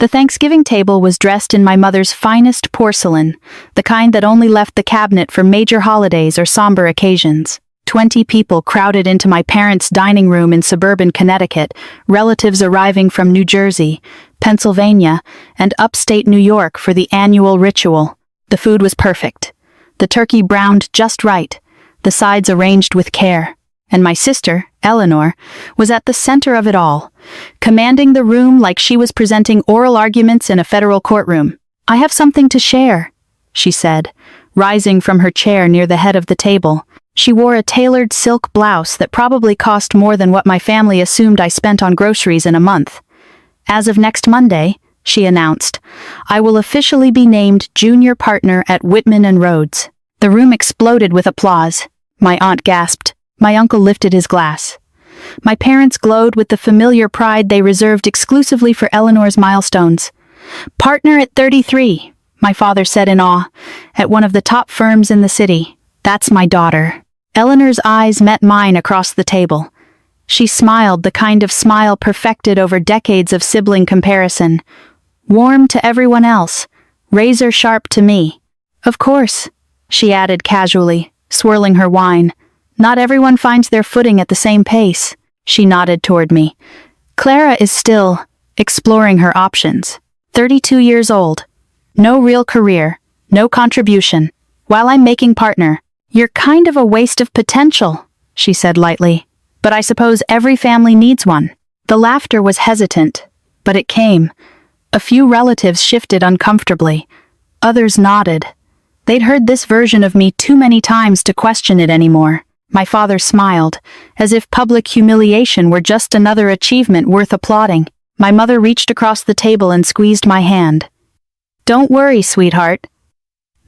The Thanksgiving table was dressed in my mother's finest porcelain, the kind that only left the cabinet for major holidays or somber occasions. 20 people crowded into my parents' dining room in suburban Connecticut, relatives arriving from New Jersey, Pennsylvania, and upstate New York for the annual ritual. The food was perfect. The turkey browned just right, the sides arranged with care. And my sister, Eleanor, was at the center of it all, commanding the room like she was presenting oral arguments in a federal courtroom. "I have something to share," she said, rising from her chair near the head of the table. She wore a tailored silk blouse that probably cost more than what my family assumed I spent on groceries in a month. "As of next Monday," she announced, "I will officially be named junior partner at Whitman and Rhodes." The room exploded with applause. My aunt gasped. My uncle lifted his glass. My parents glowed with the familiar pride they reserved exclusively for Eleanor's milestones. "Partner at 33, my father said in awe, "at one of the top firms in the city. That's my daughter." Eleanor's eyes met mine across the table. She smiled the kind of smile perfected over decades of sibling comparison. Warm to everyone else, razor sharp to me. "Of course," she added casually, swirling her wine. "Not everyone finds their footing at the same pace." She nodded toward me. "Clara is still exploring her options. 32 years old. No real career, no contribution. While I'm making partner, you're kind of a waste of potential," she said lightly. "But I suppose every family needs one." The laughter was hesitant, but it came. A few relatives shifted uncomfortably. Others nodded. They'd heard this version of me too many times to question it anymore. My father smiled, as if public humiliation were just another achievement worth applauding. My mother reached across the table and squeezed my hand. "Don't worry, sweetheart.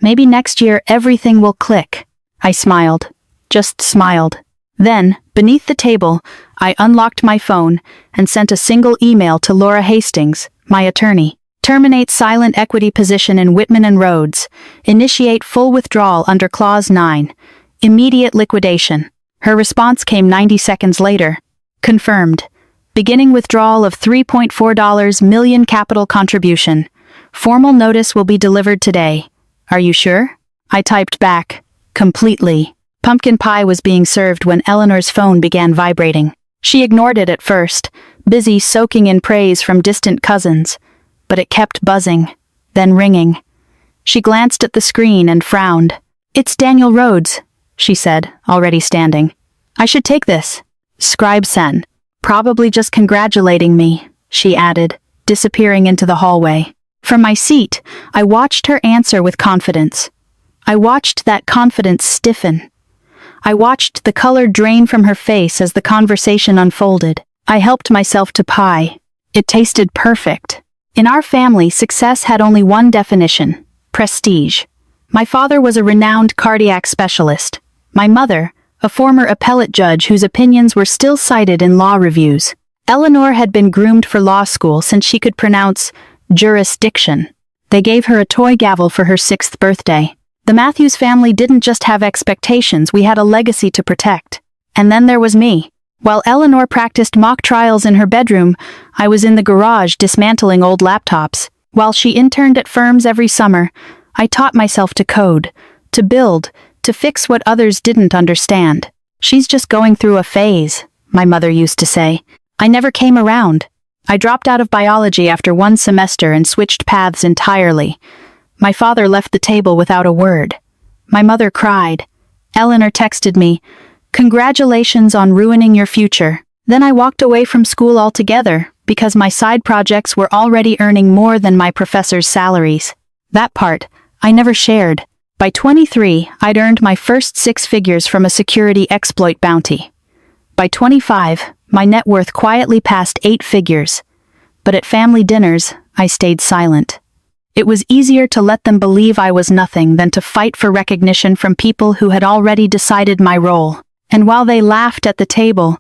Maybe next year everything will click." I smiled. Just smiled. Then, beneath the table, I unlocked my phone and sent a single email to Laura Hastings, my attorney. "Terminate silent equity position in Whitman and Rhodes. Initiate full withdrawal under Clause 9. Immediate liquidation." Her response came 90 seconds later. "Confirmed. Beginning withdrawal of $3.4 million capital contribution. Formal notice will be delivered today. Are you sure?" I typed back, "Completely." Pumpkin pie was being served when Eleanor's phone began vibrating. She ignored it at first, busy soaking in praise from distant cousins. But it kept buzzing, then ringing. She glanced at the screen and frowned. "It's Daniel Rhodes," she said, already standing. "I should take this." "Scribe sen. Probably just congratulating me," she added, disappearing into the hallway. From my seat, I watched her answer with confidence. I watched that confidence stiffen. I watched the color drain from her face as the conversation unfolded. I helped myself to pie. It tasted perfect. In our family, success had only one definition: prestige. My father was a renowned cardiac specialist. My mother, a former appellate judge whose opinions were still cited in law reviews. Eleanor had been groomed for law school since she could pronounce jurisdiction. They gave her a toy gavel for her 6th birthday. The Matthews family didn't just have expectations, we had a legacy to protect. And then there was me. While Eleanor practiced mock trials in her bedroom, I was in the garage dismantling old laptops. While she interned at firms every summer, I taught myself to code, to build, to fix what others didn't understand. "She's just going through a phase," my mother used to say. I never came around. I dropped out of biology after one semester and switched paths entirely. My father left the table without a word. My mother cried. Eleanor texted me, "Congratulations on ruining your future." Then I walked away from school altogether because my side projects were already earning more than my professors' salaries. That part, I never shared. By 23, I'd earned my first 6 figures from a security exploit bounty. By 25, my net worth quietly passed 8 figures. But at family dinners, I stayed silent. It was easier to let them believe I was nothing than to fight for recognition from people who had already decided my role. And while they laughed at the table,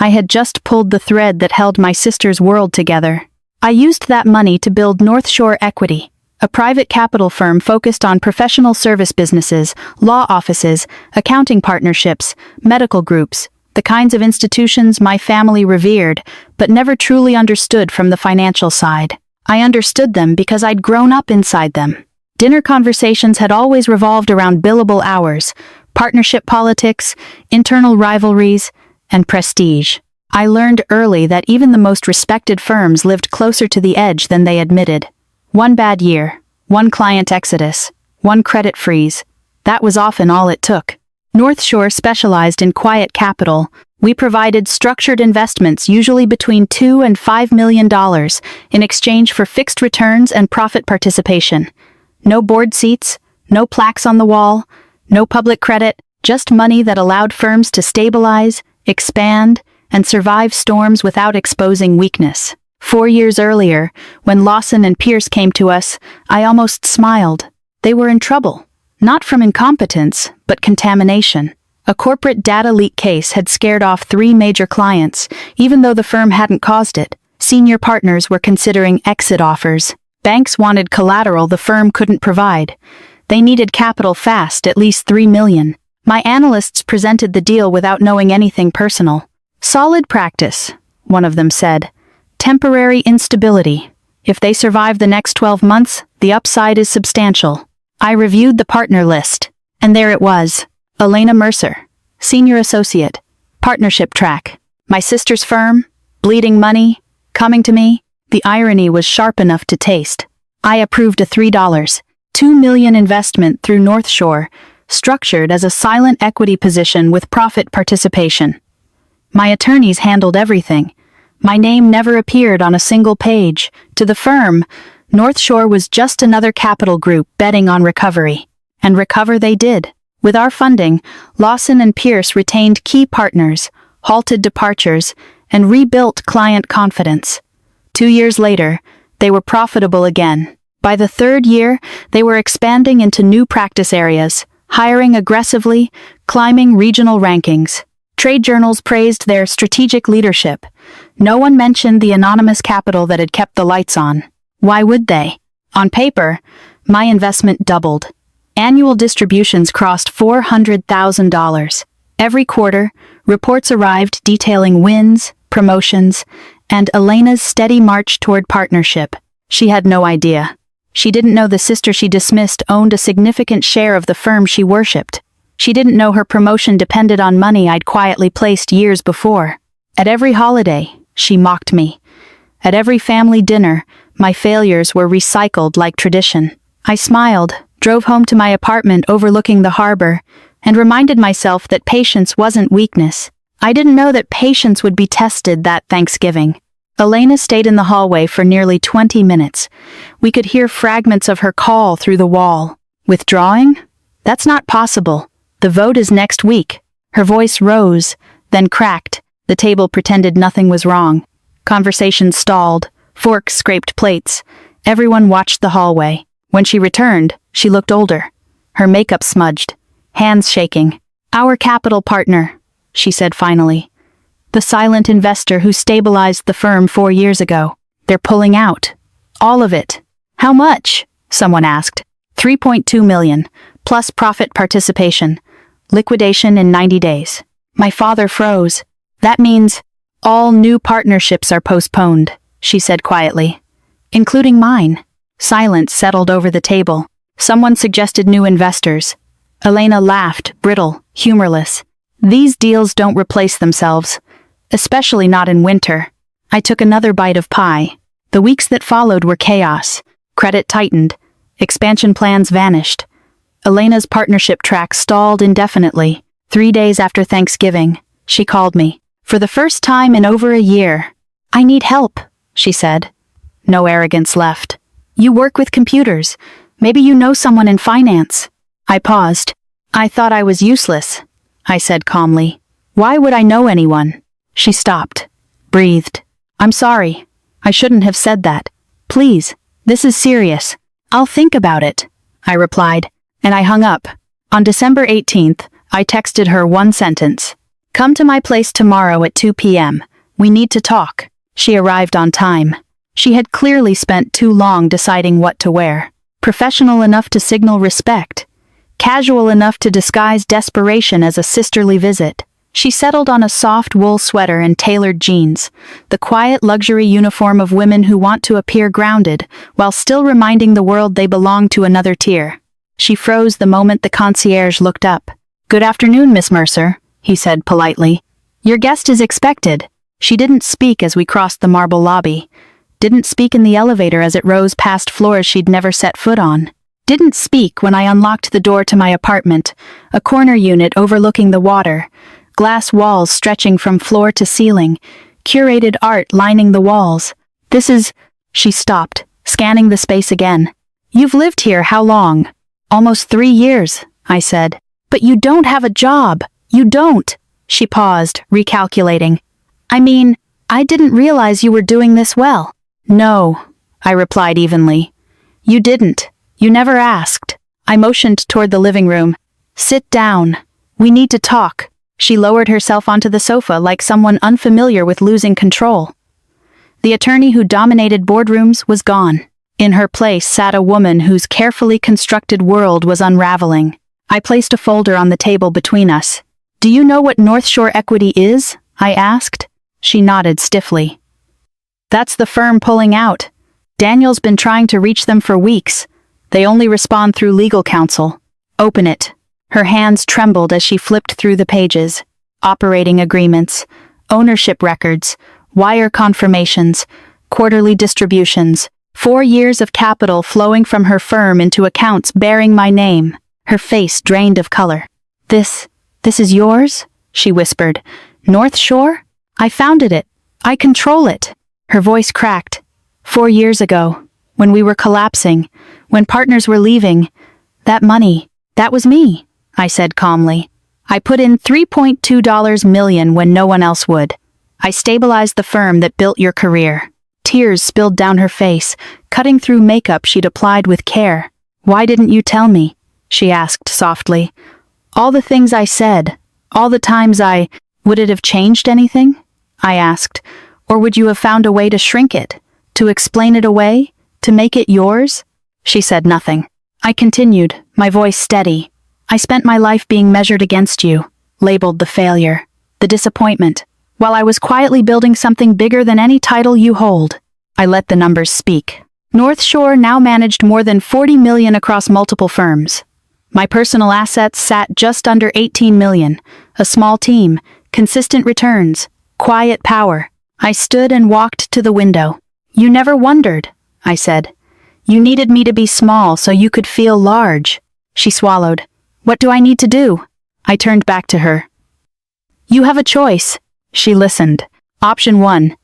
I had just pulled the thread that held my sister's world together. I used that money to build North Shore Equity, a private capital firm focused on professional service businesses, law offices, accounting partnerships, medical groups, the kinds of institutions my family revered, but never truly understood from the financial side. I understood them because I'd grown up inside them. Dinner conversations had always revolved around billable hours, partnership politics, internal rivalries, and prestige. I learned early that even the most respected firms lived closer to the edge than they admitted. One bad year, one client exodus, one credit freeze. That was often all it took. North Shore specialized in quiet capital. We provided structured investments usually between $2 and $5 million in exchange for fixed returns and profit participation. No board seats, no plaques on the wall, no public credit, just money that allowed firms to stabilize, expand, and survive storms without exposing weakness. 4 years earlier, when Lawson and Pierce came to us, I almost smiled. They were in trouble. Not from incompetence, but contamination. A corporate data leak case had scared off 3 major clients, even though the firm hadn't caused it. Senior partners were considering exit offers. Banks wanted collateral the firm couldn't provide. They needed capital fast, at least $3 million. My analysts presented the deal without knowing anything personal. Solid practice, one of them said. Temporary instability. If they survive the next 12 months, the upside is substantial. I reviewed the partner list, and there it was. Elena Mercer, Senior Associate, Partnership Track. My sister's firm, bleeding money, coming to me. The irony was sharp enough to taste. I approved a $2 million investment through North Shore, structured as a silent equity position with profit participation. My attorneys handled everything. My name never appeared on a single page. To the firm, North Shore was just another capital group betting on recovery. And recover they did. With our funding, Lawson and Pierce retained key partners, halted departures, and rebuilt client confidence. 2 years later, they were profitable again. By the 3rd year, they were expanding into new practice areas, hiring aggressively, climbing regional rankings. Trade journals praised their strategic leadership. No one mentioned the anonymous capital that had kept the lights on. Why would they? On paper, my investment doubled. Annual distributions crossed $400,000. Every quarter, reports arrived detailing wins, promotions, and Elena's steady march toward partnership. She had no idea. She didn't know the sister she dismissed owned a significant share of the firm she worshipped. She didn't know her promotion depended on money I'd quietly placed years before. At every holiday, she mocked me. At every family dinner, my failures were recycled like tradition. I smiled, drove home to my apartment overlooking the harbor, and reminded myself that patience wasn't weakness. I didn't know that patience would be tested that Thanksgiving. Elena stayed in the hallway for nearly 20 minutes. We could hear fragments of her call through the wall. Withdrawing? That's not possible. The vote is next week. Her voice rose, then cracked. The table pretended nothing was wrong. Conversation stalled. Forks scraped plates. Everyone watched the hallway. When she returned, she looked older. Her makeup smudged. Hands shaking. "Our capital partner," she said finally. "The silent investor who stabilized the firm 4 years ago. They're pulling out. All of it." "How much?" someone asked. $3.2 million, plus profit participation. Liquidation in 90 days. My father froze. "That means all new partnerships are postponed," she said quietly. "Including mine." Silence settled over the table. Someone suggested new investors. Elena laughed, brittle, humorless. "These deals don't replace themselves. Especially not in winter." I took another bite of pie. The weeks that followed were chaos. Credit tightened. Expansion plans vanished. Elena's partnership track stalled indefinitely. 3 days after Thanksgiving, she called me. For the first time in over a year. "I need help," she said. No arrogance left. "You work with computers. Maybe you know someone in finance." I paused. "I thought I was useless," I said calmly. "Why would I know anyone?" She stopped, breathed. "I'm sorry. I shouldn't have said that. Please, this is serious." "I'll think about it," I replied, and I hung up. On December 18th, I texted her one sentence. "Come to my place tomorrow at 2 p.m. We need to talk." She arrived on time. She had clearly spent too long deciding what to wear. Professional enough to signal respect. Casual enough to disguise desperation as a sisterly visit. She settled on a soft wool sweater and tailored jeans, the quiet luxury uniform of women who want to appear grounded, while still reminding the world they belong to another tier. She froze the moment the concierge looked up. "Good afternoon, Miss Mercer," he said politely. "Your guest is expected." She didn't speak as we crossed the marble lobby. Didn't speak in the elevator as it rose past floors she'd never set foot on. Didn't speak when I unlocked the door to my apartment, a corner unit overlooking the water, glass walls stretching from floor to ceiling, curated art lining the walls. "This is—" She stopped, scanning the space again. "You've lived here how long?" "Almost 3 years," I said. "But you don't have a job. You don't." She paused, recalculating. "I mean, I didn't realize you were doing this well." "No," I replied evenly. "You didn't. You never asked." I motioned toward the living room. "Sit down. We need to talk." She lowered herself onto the sofa like someone unfamiliar with losing control. The attorney who dominated boardrooms was gone. In her place sat a woman whose carefully constructed world was unraveling. I placed a folder on the table between us. "Do you know what North Shore Equity is?" I asked. She nodded stiffly. "That's the firm pulling out. Daniel's been trying to reach them for weeks. They only respond through legal counsel." "Open it." Her hands trembled as she flipped through the pages. Operating agreements, ownership records, wire confirmations, quarterly distributions, 4 years of capital flowing from her firm into accounts bearing my name. Her face drained of color. This is yours?" she whispered. "North Shore? I founded it. I control it." Her voice cracked. 4 years ago, when we were collapsing, when partners were leaving, that money, that was me, I said calmly. I put in $3.2 million when no one else would. I stabilized the firm that built your career. Tears spilled down her face, cutting through makeup she'd applied with care. "Why didn't you tell me?" she asked softly. "All the things I said, all the times would it have changed anything?" I asked. "Or would you have found a way to shrink it, to explain it away, to make it yours?" She said nothing. I continued, my voice steady. "I spent my life being measured against you, labeled the failure, the disappointment, while I was quietly building something bigger than any title you hold." I let the numbers speak. North Shore now managed more than $40 million across multiple firms. My personal assets sat just under $18 million, a small team, consistent returns, quiet power. I stood and walked to the window. "You never wondered," I said. "You needed me to be small so you could feel large." She swallowed. "What do I need to do?" I turned back to her. "You have a choice." She listened. "Option 1.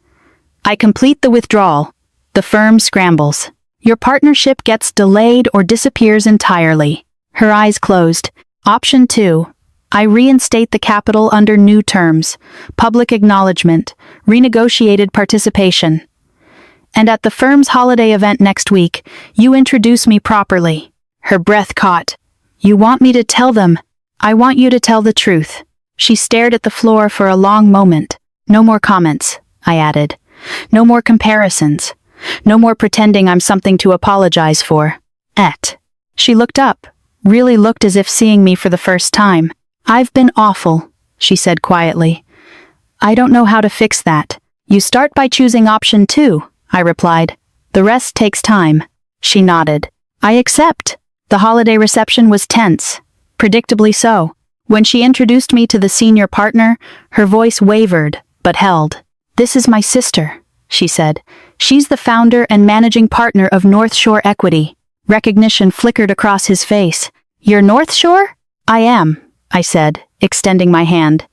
I complete the withdrawal. The firm scrambles. Your partnership gets delayed or disappears entirely." Her eyes closed. "Option 2. I reinstate the capital under new terms, public acknowledgement, renegotiated participation. And at the firm's holiday event next week, you introduce me properly." Her breath caught. "You want me to tell them?" "I want you to tell the truth." She stared at the floor for a long moment. "No more comments," I added. "No more comparisons. No more pretending I'm something to apologize for." She looked up, really looked as if seeing me for the first time. "I've been awful," she said quietly. "I don't know how to fix that." "You start by choosing option 2, I replied. "The rest takes time." She nodded. "I accept." The holiday reception was tense, predictably so. When she introduced me to the senior partner, her voice wavered, but held. "This is my sister," she said. "She's the founder and managing partner of North Shore Equity." Recognition flickered across his face. "You're North Shore?" "I am," I said, extending my hand.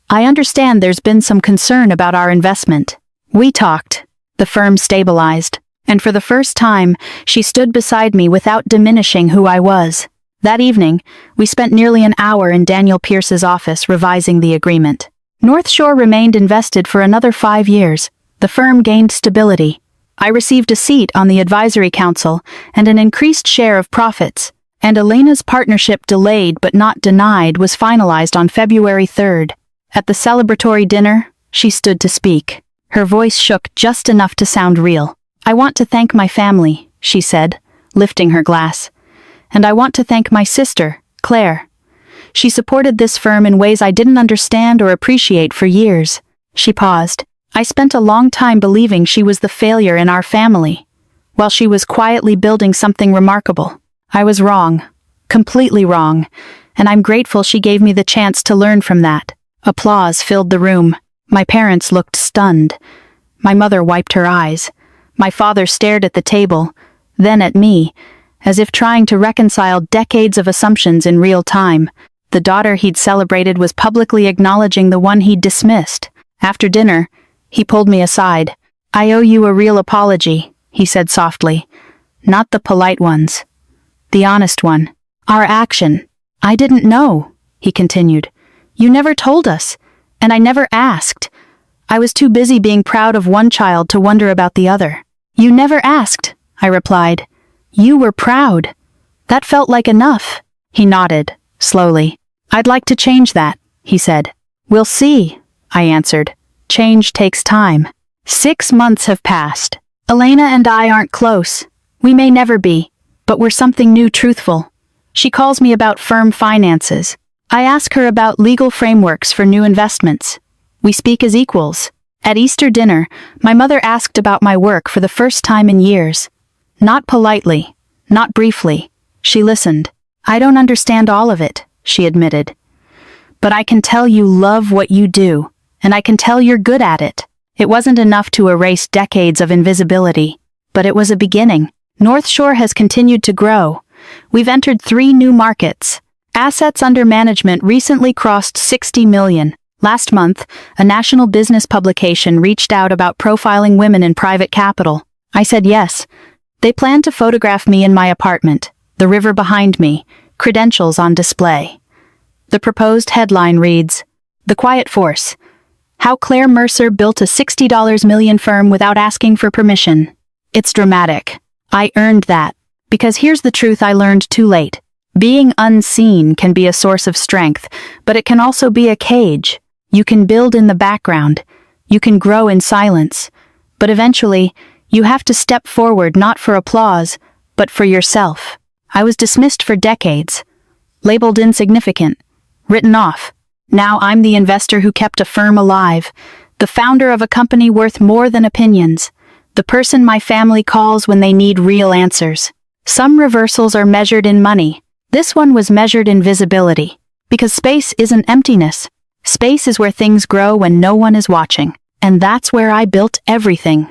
"I understand there's been some concern about our investment." We talked. The firm stabilized, and for the first time, she stood beside me without diminishing who I was. That evening, we spent nearly an hour in Daniel Pierce's office revising the agreement. North Shore remained invested for another 5 years. The firm gained stability. I received a seat on the advisory council and an increased share of profits, and Elena's partnership delayed but not denied was finalized on February 3rd. At the celebratory dinner, she stood to speak. Her voice shook just enough to sound real. "I want to thank my family," she said, lifting her glass. "And I want to thank my sister, Claire. She supported this firm in ways I didn't understand or appreciate for years. She paused. I spent a long time believing she was the failure in our family, while she was quietly building something remarkable. I was wrong. Completely wrong. And I'm grateful she gave me the chance to learn from that. Applause filled the room. My parents looked stunned. My mother wiped her eyes. My father stared at the table, then at me, as if trying to reconcile decades of assumptions in real time. The daughter he'd celebrated was publicly acknowledging the one he'd dismissed. After dinner, he pulled me aside. "I owe you a real apology," he said softly. "Not the polite ones. The honest one. Our action. I didn't know," he continued. "You never told us, and I never asked. I was too busy being proud of one child to wonder about the other." "You never asked," I replied. "You were proud. That felt like enough." He nodded, slowly. "I'd like to change that," he said. "We'll see," I answered. "Change takes time." 6 months have passed. Elena and I aren't close. We may never be, but we're something new, truthful. She calls me about firm finances. I ask her about legal frameworks for new investments. We speak as equals. At Easter dinner, my mother asked about my work for the first time in years. Not politely, not briefly. She listened. "I don't understand all of it," she admitted. "But I can tell you love what you do, and I can tell you're good at it." It wasn't enough to erase decades of invisibility, but it was a beginning. North Shore has continued to grow. We've entered 3 new markets. Assets under management recently crossed 60 million. Last month, a national business publication reached out about profiling women in private capital. I said yes. They planned to photograph me in my apartment, the river behind me, credentials on display. The proposed headline reads, "The Quiet Force. How Claire Mercer Built a $60 million Firm Without Asking for Permission." It's dramatic. I earned that. Because here's the truth I learned too late. Being unseen can be a source of strength, but it can also be a cage. You can build in the background. You can grow in silence. But eventually, you have to step forward not for applause, but for yourself. I was dismissed for decades. Labeled insignificant. Written off. Now I'm the investor who kept a firm alive. The founder of a company worth more than opinions. The person my family calls when they need real answers. Some reversals are measured in money. This one was measured in visibility. Because space isn't emptiness. Space is where things grow when no one is watching. And that's where I built everything.